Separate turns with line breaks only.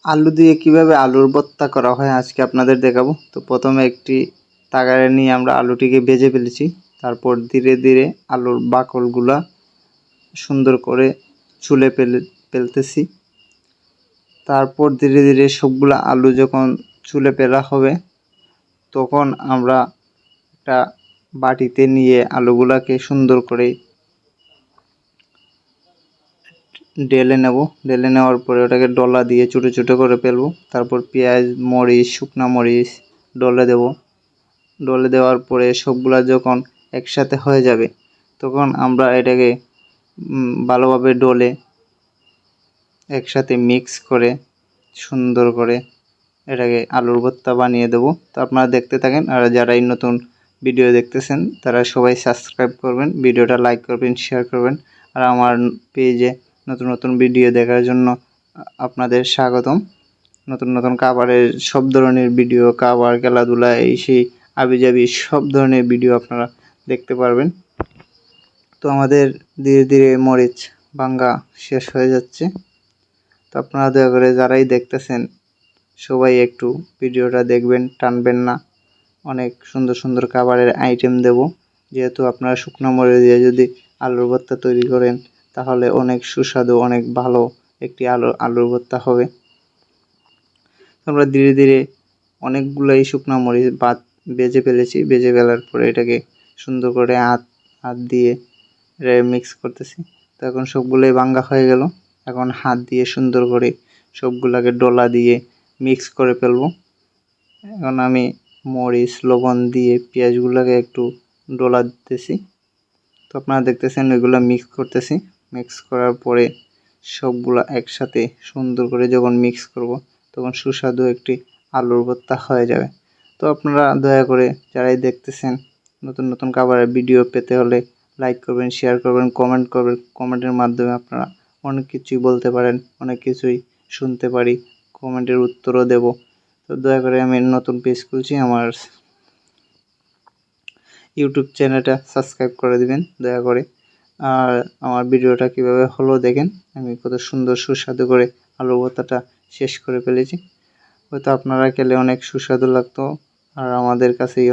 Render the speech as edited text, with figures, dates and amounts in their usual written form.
আলু দিয়ে কিভাবে আলুর ভর্তা করা হয় আজকে আপনাদের দেখাবো। তো প্রথমে একটি তাগাড়ে নিয়ে আমরা আলুটিকে ভেজে ফেলেছি। তারপর ধীরে ধীরে আলুর বাকলগুলা সুন্দর করে ছুলে ফেলতেছি। তারপর ধীরে ধীরে সবগুলা আলু যখন ছুলে ফেলা হবে তখন আমরা একটা বাটিতে নিয়ে আলুগুলাকে সুন্দর করে ঢেলে নেব। ঢেলে নেওয়ার পরে ওটাকে ডলা দিয়ে ছোটো ছোটো করে ফেলবো। তারপর পেঁয়াজ, মরিচ, শুকনা মরিচ ডলে দেব। ডলে দেওয়ার পরে সবগুলা যখন একসাথে হয়ে যাবে তখন আমরা এটাকে ভালোভাবে ডলে একসাথে মিক্স করে সুন্দর করে এটাকে আলুর ভর্তা বানিয়ে দেব। তো আপনারা দেখতে থাকেন, আর যারা এই নতুন ভিডিও দেখতেছেন তারা সবাই সাবস্ক্রাইব করবেন, ভিডিওটা লাইক করবেন, শেয়ার করবেন। আর আমার পেজে নতুন নতুন ভিডিও দেখার জন্য আপনাদের স্বাগতম। নতুন নতুন খাবারের সব ধরনের ভিডিও, খাবার, খেলাধুলা, এই সেই আবিজাবি সব ধরনের ভিডিও আপনারা দেখতে পারবেন। তো আমাদের ধীরে ধীরে মরিচ ভাঙ্গা শেষ হয়ে যাচ্ছে। তো আপনারা দয়া করে যারাই দেখতেছেন সবাই একটু ভিডিওটা দেখবেন, টানবেন না। অনেক সুন্দর সুন্দর খাবারের আইটেম দেব। যেহেতু আপনারা শুকনো মরিচ দিয়ে যদি আলুর ভর্তা তৈরি করেন তাহলে অনেক সুস্বাদু, অনেক ভালো একটি আলুর ভর্তা হবে। আমরা ধীরে ধীরে অনেকগুলাই শুকনো মরিচ ভেজে ফেলেছি। ভেজে ফেলার পরে এটাকে সুন্দর করে হাত দিয়ে মিক্স করতেছি। তো এখন সবগুলোই ভাঙ্গা হয়ে গেল। এখন হাত দিয়ে সুন্দর করে সবগুলাকে ডলা দিয়ে মিক্স করে ফেলবো। এখন আমি মরিচ, লবণ দিয়ে পেঁয়াজগুলোকে একটু ডলা দিতেছি। তো আপনারা দেখতেছেন এগুলো মিক্স করতেছি। মিক্স করার পরে সবগুলা একসাথে সুন্দর করে যখন মিক্স করব তখন সুস্বাদু একটি আলুর ভর্তা হয়ে যাবে। তো আপনারা দয়া করে যারাই দেখতেছেন নতুন নতুন খাবারের ভিডিও পেতে হলে লাইক করবেন, শেয়ার করবেন, কমেন্ট করবেন। কমেন্টের মাধ্যমে আপনারা অনেক কিছুই বলতে পারেন, অনেক কিছুই শুনতে পারি, কমেন্টের উত্তরও দেব। তো দয়া করে আমি নতুন পেজ খুলছি, আমার ইউটিউব চ্যানেলটা সাবস্ক্রাইব করে দিবেন দয়া করে। আর আমার ভিডিওটা কিভাবে হলো দেখেন, আমি কত সুন্দর সুস্বাদু করে আলু ভর্তাটা শেষ করে ফেলেছি। হয়তো আপনারা খেলে অনেক সুস্বাদু লাগতো, আর আমাদের কাছেই